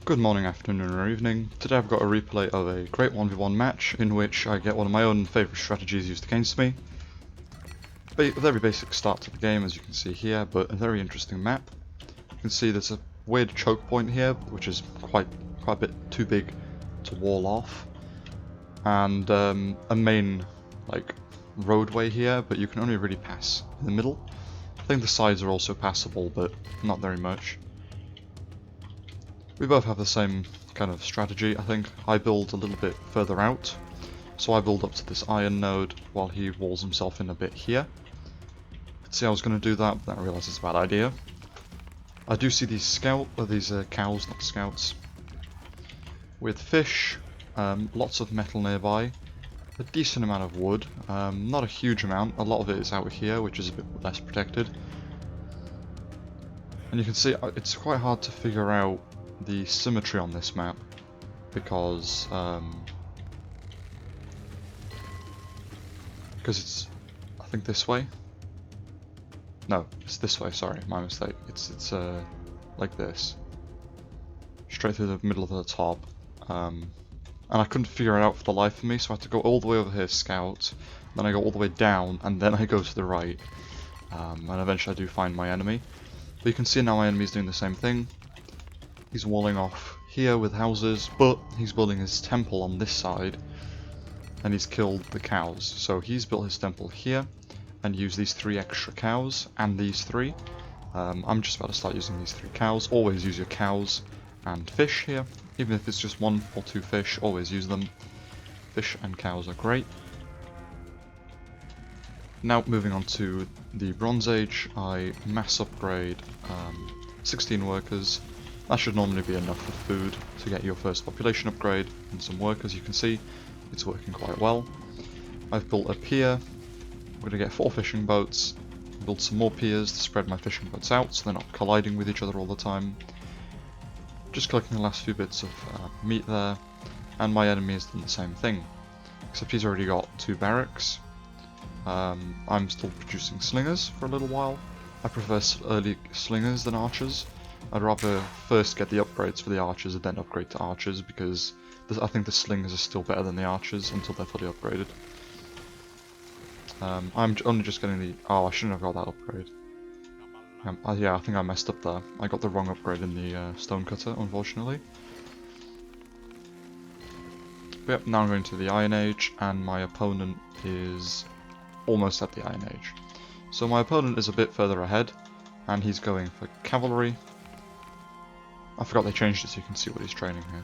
Good morning, afternoon or evening. Today I've got a replay of a great 1v1 match in which I get one of my own favourite strategies used against me. A very basic start to the game, as you can see here, but a very interesting map. You can see there's a weird choke point here, which is quite a bit too big to wall off. And a main roadway here, but you can only really pass in the middle. I think the sides are also passable, but not very much. We both have the same kind of strategy, I think. I build a little bit further out, so I build up to this iron node while he walls himself in a bit here. See, I was going to do that, but then I realised it's a bad idea. I do see these cows, not scouts, with fish, lots of metal nearby, a decent amount of wood, not a huge amount, a lot of it is out here, which is a bit less protected. And you can see it's quite hard to figure out the symmetry on this map, because it's, I think, this way. No, it's this way, sorry, my mistake. It's like this. Straight through the middle of the top. And I couldn't figure it out for the life of me, so I had to go all the way over here, scout, then I go all the way down, and then I go to the right. And eventually I do find my enemy. But you can see now my enemy's doing the same thing. He's walling off here with houses, but he's building his temple on this side, and he's killed the cows. So he's built his temple here, and used these 3 extra cows, and these 3. I'm just about to start using these 3 cows. Always use your cows and fish here. Even if it's just 1 or 2 fish, always use them. Fish and cows are great. Now moving on to the Bronze Age, I mass upgrade 16 workers. That should normally be enough for food to get your first population upgrade and some workers. You can see it's working quite well. I've built a pier. I'm going to get 4 fishing boats, build some more piers to spread my fishing boats out so they're not colliding with each other all the time. Just collecting the last few bits of meat there, and my enemy has done the same thing, except he's already got 2 barracks. I'm still producing slingers for a little while. I prefer early slingers than archers. I'd rather first get the upgrades for the archers and then upgrade to archers, because I think the slingers are still better than the archers until they're fully upgraded. I'm only just getting the... Oh, I shouldn't have got that upgrade. Yeah, I think I messed up there. I got the wrong upgrade in the stonecutter, unfortunately. But yep, now I'm going to the Iron Age, and my opponent is almost at the Iron Age. So my opponent is a bit further ahead, and he's going for cavalry. I forgot they changed it so you can see what he's training here.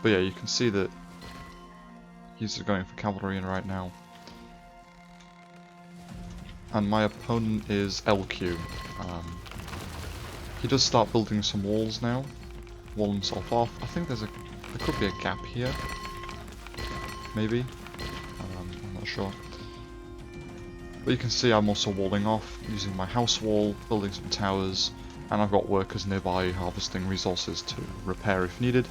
But yeah, you can see that he's going for cavalry right now. And my opponent is LQ. He does start building some walls now. Wall himself off. I think there could be a gap here. Maybe. I'm not sure. But you can see I'm also walling off, using my house wall, building some towers, and I've got workers nearby harvesting resources to repair if needed.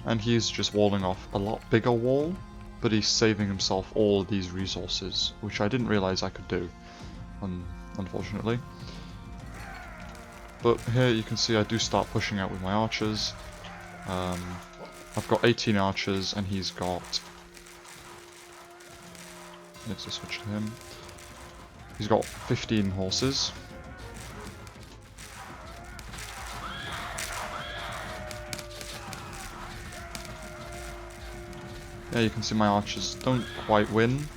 And he's just walling off a lot bigger wall, but he's saving himself all of these resources, which I didn't realise I could do, unfortunately. But here you can see I do start pushing out with my archers. I've got 18 archers, and he's got... Let's just switch to him. He's got 15 horses. Yeah, you can see my archers don't quite win,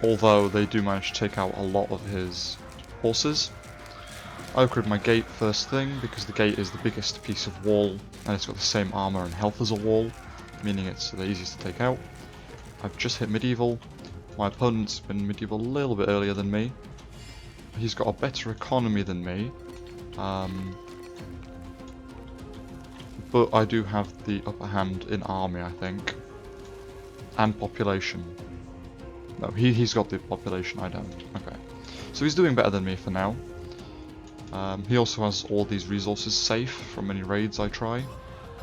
although they do manage to take out a lot of his horses. I upgrade my gate first thing, because the gate is the biggest piece of wall, and it's got the same armor and health as a wall, meaning it's the easiest to take out. I've just hit medieval. My opponent's been medieval a little bit earlier than me. He's got a better economy than me, but I do have the upper hand in army, I think, and population. No, he's got the population, I don't. Okay, so he's doing better than me for now. He also has all these resources safe from any raids I try.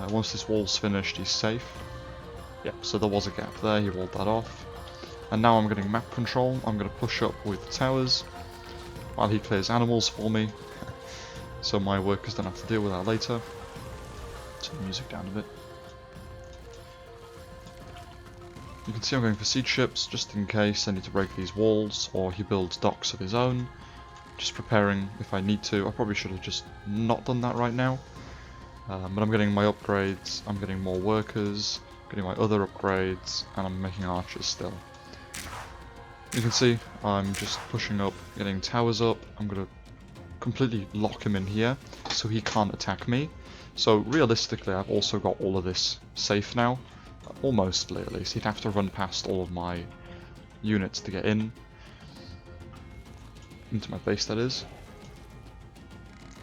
Once this wall's finished, he's safe. Yep, so there was a gap there, he walled that off. And now I'm getting map control. I'm going to push up with towers while he clears animals for me, so my workers don't have to deal with that later. turn the music down a bit. You can see I'm going for siege ships, just in case I need to break these walls, or he builds docks of his own. Just preparing if I need to. I probably should have just not done that right now. But I'm getting my upgrades, I'm getting more workers, getting my other upgrades, and I'm making archers still. You can see I'm just pushing up, getting towers up. I'm going to completely lock him in here so he can't attack me. So realistically I've also got all of this safe now. Almostly at least. He'd have to run past all of my units to get in. Into my base, that is.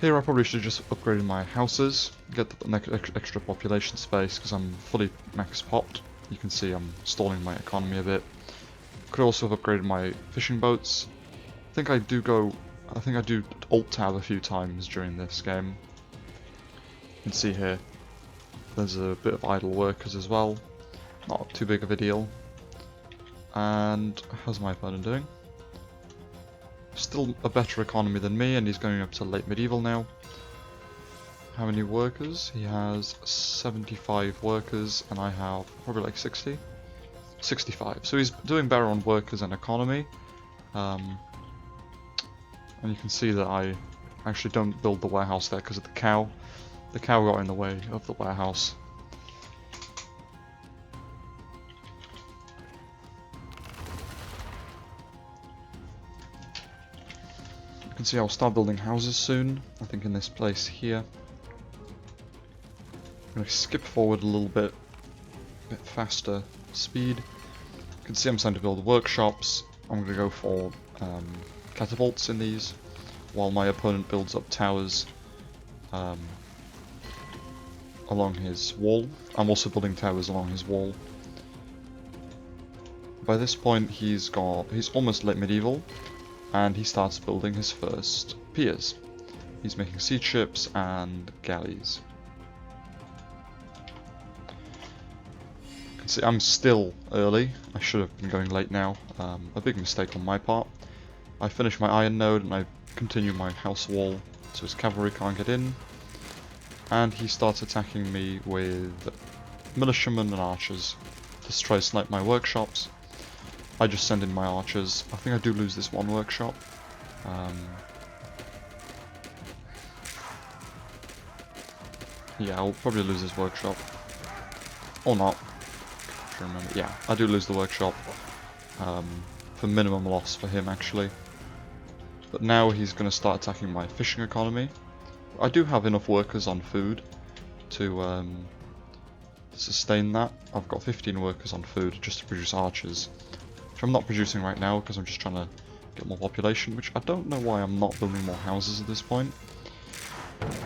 Here I probably should just upgrade my houses, get the extra population space because I'm fully max popped. You can see I'm stalling my economy a bit. Could also have upgraded my fishing boats. I think I do alt tab a few times during this game. You can see here there's a bit of idle workers as well. Not too big of a deal. And how's my opponent doing? Still a better economy than me, and he's going up to late medieval now. How many workers? He has 75 workers, and I have probably like 60? 65. So he's doing better on workers and economy. And you can see that I actually don't build the warehouse there because of the cow. The cow got in the way of the warehouse. You can see I'll start building houses soon, I think in this place here. I'm going to skip forward a little bit, faster speed. You can see I'm starting to build workshops. I'm going to go for catapults in these, while my opponent builds up towers along his wall. I'm also building towers along his wall. By this point he's almost late medieval, and he starts building his first piers. He's making siege ships and galleys. You can see I'm still early. I should have been going late now. A big mistake on my part. I finish my iron node and I continue my house wall so his cavalry can't get in. And he starts attacking me with militiamen and archers to try to snipe my workshops. I just send in my archers. I think I do lose this one workshop. Yeah, I'll probably lose this workshop. Or not. I can't remember. Yeah, I do lose the workshop. For minimum loss for him, actually. But now he's going to start attacking my fishing economy. I do have enough workers on food to sustain that. I've got 15 workers on food just to produce archers, which I'm not producing right now because I'm just trying to get more population, which I don't know why I'm not building more houses at this point.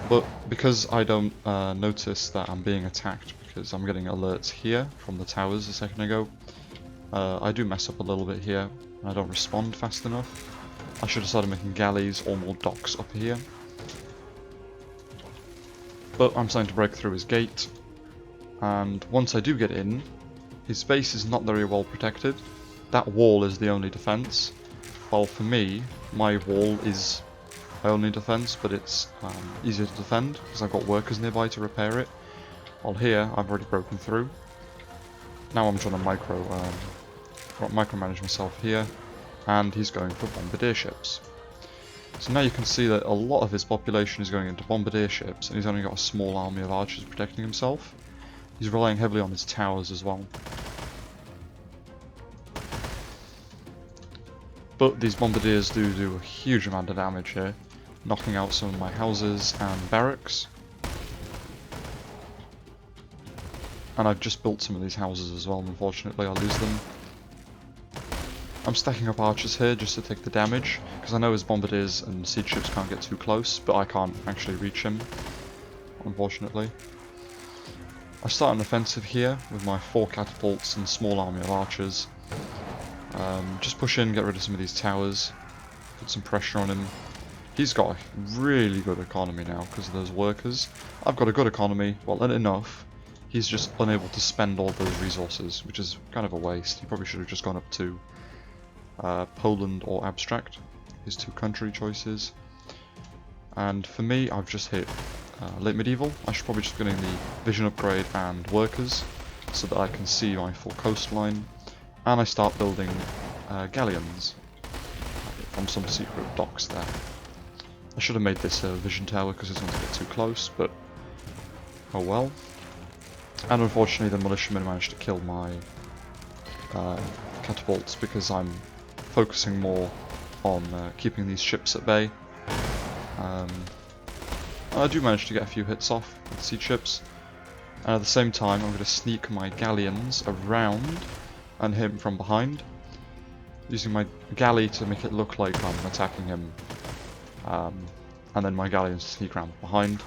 But because I don't notice that I'm being attacked because I'm getting alerts here from the towers a second ago, I do mess up a little bit here and I don't respond fast enough. I should have started making galleys or more docks up here. But I'm starting to break through his gate, and once I do get in, his base is not very well protected. That wall is the only defense, while for me, my wall is my only defense, but it's easier to defend because I've got workers nearby to repair it. While here, I've already broken through. Now I'm trying to micromanage myself here, and he's going for bombardier ships. So now you can see that a lot of his population is going into bombardier ships, and he's only got a small army of archers protecting himself. He's relying heavily on his towers as well. But these bombardiers do a huge amount of damage here, knocking out some of my houses and barracks. And I've just built some of these houses as well, unfortunately I'll lose them. I'm stacking up archers here just to take the damage, because I know his bombardiers and siege ships can't get too close, but I can't actually reach him, unfortunately. I start an offensive here with my 4 catapults and small army of archers. Just push in, get rid of some of these towers, put some pressure on him. He's got a really good economy now because of those workers. I've got a good economy, well, not enough. He's just unable to spend all those resources, which is kind of a waste. He probably should have just gone up to Poland or Abstract, his 2 country choices. And for me, I've just hit late medieval. I should probably just be getting the vision upgrade and workers so that I can see my full coastline. And I start building galleons from some secret docks there. I should have made this a vision tower because it's going to get too close, but oh well. And unfortunately the militiamen managed to kill my catapults because I'm focusing more on keeping these ships at bay. I do manage to get a few hits off with siege ships, and at the same time I'm going to sneak my galleons around and hit him from behind, using my galley to make it look like I'm attacking him, and then my galleons sneak around behind.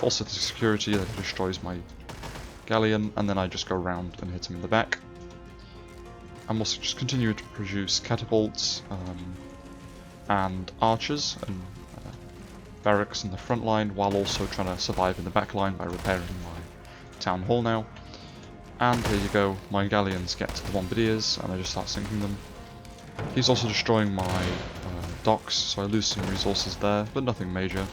Also to security that destroys my galleon, and then I just go around and hit him in the back. I'm also just continuing to produce catapults and archers and barracks in the front line, while also trying to survive in the back line by repairing my town hall now. And here you go, my galleons get to the bombardiers and I just start sinking them. He's also destroying my docks, so I lose some resources there, but nothing major.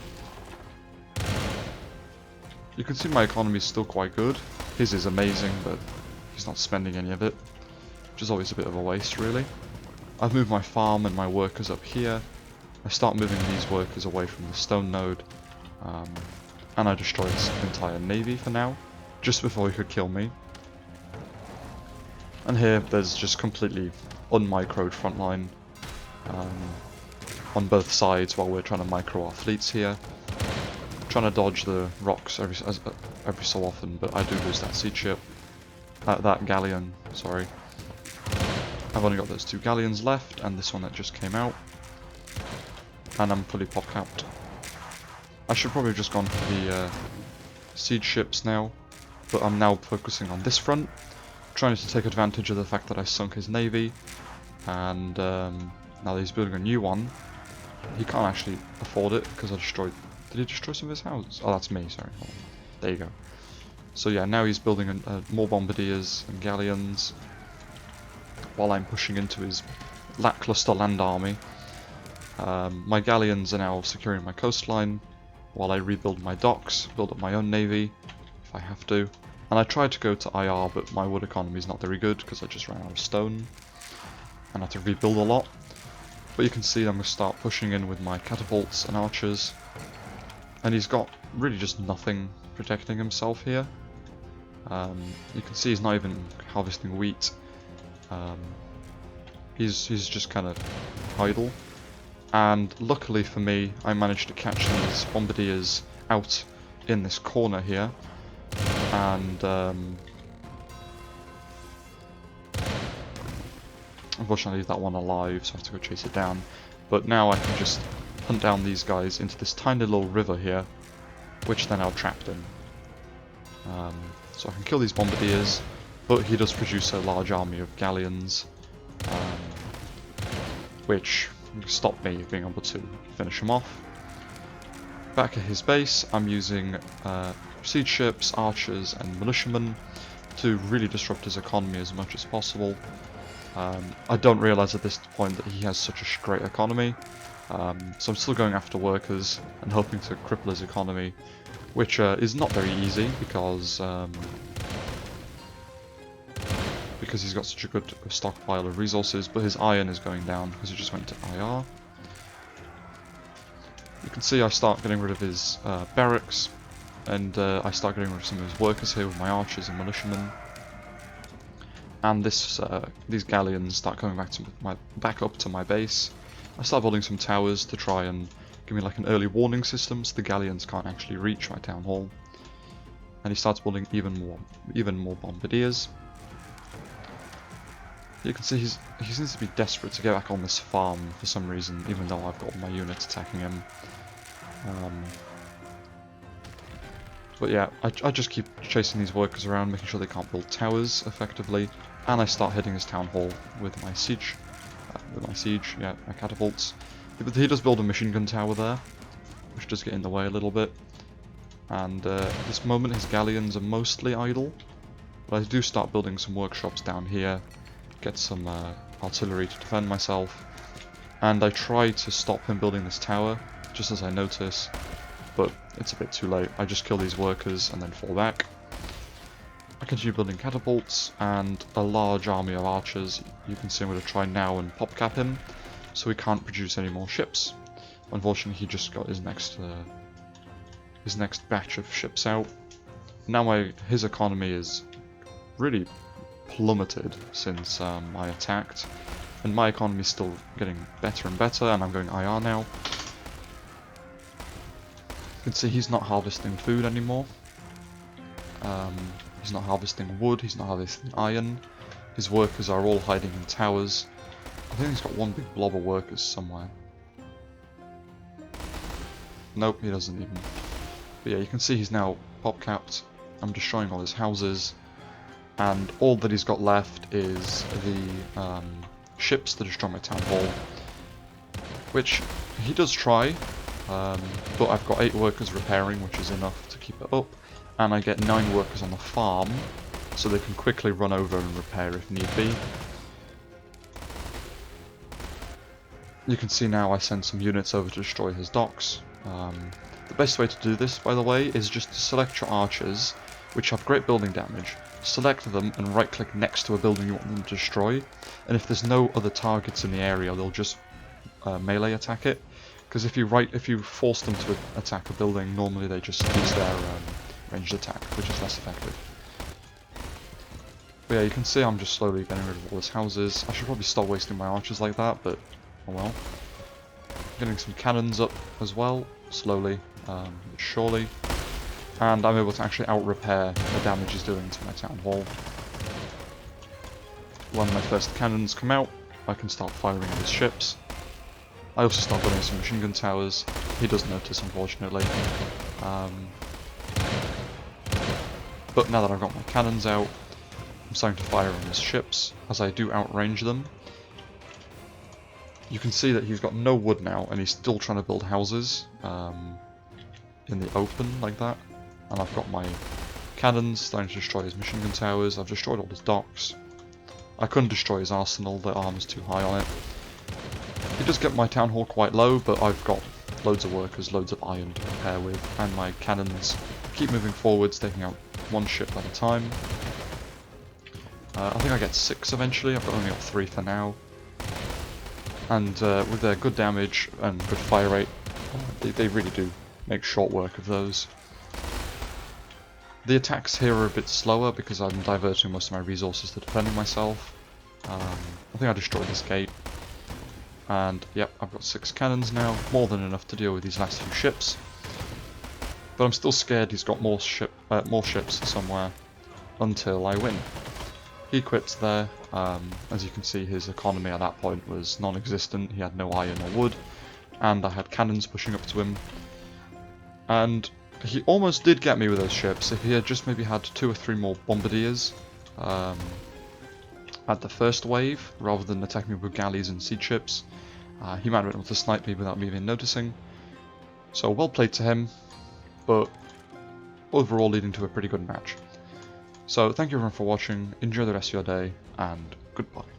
You can see my economy is still quite good. His is amazing, but he's not spending any of it, which is always a bit of a waste really. I've moved my farm and my workers up here. I start moving these workers away from the stone node, and I destroy his entire navy for now, just before he could kill me. And here there's just completely unmicroed front line on both sides while we're trying to micro our fleets here. Trying to dodge the rocks every so often, but I do lose that siege ship. That galleon, sorry. I've only got those 2 galleons left, and this one that just came out. And I'm fully pop capped. I should probably have just gone for the siege ships now, but I'm now focusing on this front, trying to take advantage of the fact that I sunk his navy, and now that he's building a new one, he can't actually afford it because I destroyed... Did he destroy some of his houses? Oh, that's me, sorry. Hold on. There you go. So yeah, now he's building more bombardiers and galleons, while I'm pushing into his lackluster land army. My galleons are now securing my coastline, while I rebuild my docks, build up my own navy, if I have to. And I tried to go to IR, but my wood economy is not very good, because I just ran out of stone, and had to rebuild a lot. But you can see I'm going to start pushing in with my catapults and archers, and he's got really just nothing protecting himself here. You can see he's not even harvesting wheat. He's just kind of idle. And luckily for me, I managed to catch these bombardiers out in this corner here, and unfortunately I leave that one alive, so I have to go chase it down. But now I can just hunt down these guys into this tiny little river here, which they're now trapped in. So I can kill these bombardiers, but he does produce a large army of galleons, which stop me being able to finish him off. Back at his base, I'm using siege ships, archers, and militiamen to really disrupt his economy as much as possible. I don't realise at this point that he has such a great economy, so I'm still going after workers and hoping to cripple his economy, which is not very easy because he's got such a good stockpile of resources, but his iron is going down because he just went to IR. You can see I start getting rid of his barracks, and I start getting rid of some of his workers here with my archers and militiamen. And these galleons start coming back up to my base. I start building some towers to try and give me like an early warning system so the galleons can't actually reach my town hall. And he starts building even more bombardiers. You can see he seems to be desperate to get back on this farm for some reason, even though I've got all my units attacking him. But yeah, I just keep chasing these workers around, making sure they can't build towers effectively, and I start hitting his town hall with my siege, my catapults. But he does build a machine gun tower there, which does get in the way a little bit. And at this moment his galleons are mostly idle, but I do start building some workshops down here, get some artillery to defend myself, and I try to stop him building this tower, just as I notice but it's a bit too late. I just kill these workers and then fall back. I continue building catapults and a large army of archers. You can see I'm going to try now and popcap him, so he can't produce any more ships. Unfortunately, he just got his next batch of ships out. Now his economy is really plummeted since I attacked, and my economy is still getting better and better, and I'm going IR now. You can see he's not harvesting food anymore. He's not harvesting wood, he's not harvesting iron. His workers are all hiding in towers. I think he's got one big blob of workers somewhere. Nope, he doesn't even. But yeah, you can see he's now pop-capped. I'm destroying all his houses. And all that he's got left is the ships to destroy my town hall. Which he does try, but I've got 8 workers repairing, which is enough to keep it up. And I get 9 workers on the farm, so they can quickly run over and repair if need be. You can see now I send some units over to destroy his docks. The best way to do this, by the way, is just to select your archers, which have great building damage. Select them and right-click next to a building you want them to destroy. And if there's no other targets in the area, they'll just melee attack it. Because if you force them to attack a building, normally they just use their ranged attack, which is less effective. But yeah, you can see I'm just slowly getting rid of all his houses. I should probably stop wasting my archers like that, but oh well. Getting some cannons up as well, slowly, but surely. And I'm able to actually out-repair the damage he's doing to my town hall. When my first cannons come out, I can start firing at his ships. I also start building some machine gun towers. He does notice, unfortunately. But now that I've got my cannons out, I'm starting to fire on his ships as I do outrange them. You can see that he's got no wood now, and he's still trying to build houses in the open like that. And I've got my cannons starting to destroy his machine gun towers. I've destroyed all his docks. I couldn't destroy his arsenal, the armor's too high on it. It does get my town hall quite low, but I've got loads of workers, loads of iron to repair with, and my cannons keep moving forwards, taking out one ship at a time. I think I get 6 eventually. I've only got 3 for now. And with their good damage and good fire rate, they really do make short work of those. The attacks here are a bit slower because I'm diverting most of my resources to defending myself. I think I destroyed this gate. And yep, I've got 6 cannons now, more than enough to deal with these last few ships. But I'm still scared he's got more ships somewhere until I win. He quits there. As you can see, his economy at that point was non-existent. He had no iron or wood, and I had cannons pushing up to him. And he almost did get me with those ships if he had just maybe had 2 or 3 more bombardiers at the first wave, rather than attacking me with galleys and siege ships. He might have been able to snipe me without me even noticing. So well played to him, but overall leading to a pretty good match. So thank you everyone for watching, enjoy the rest of your day, and goodbye.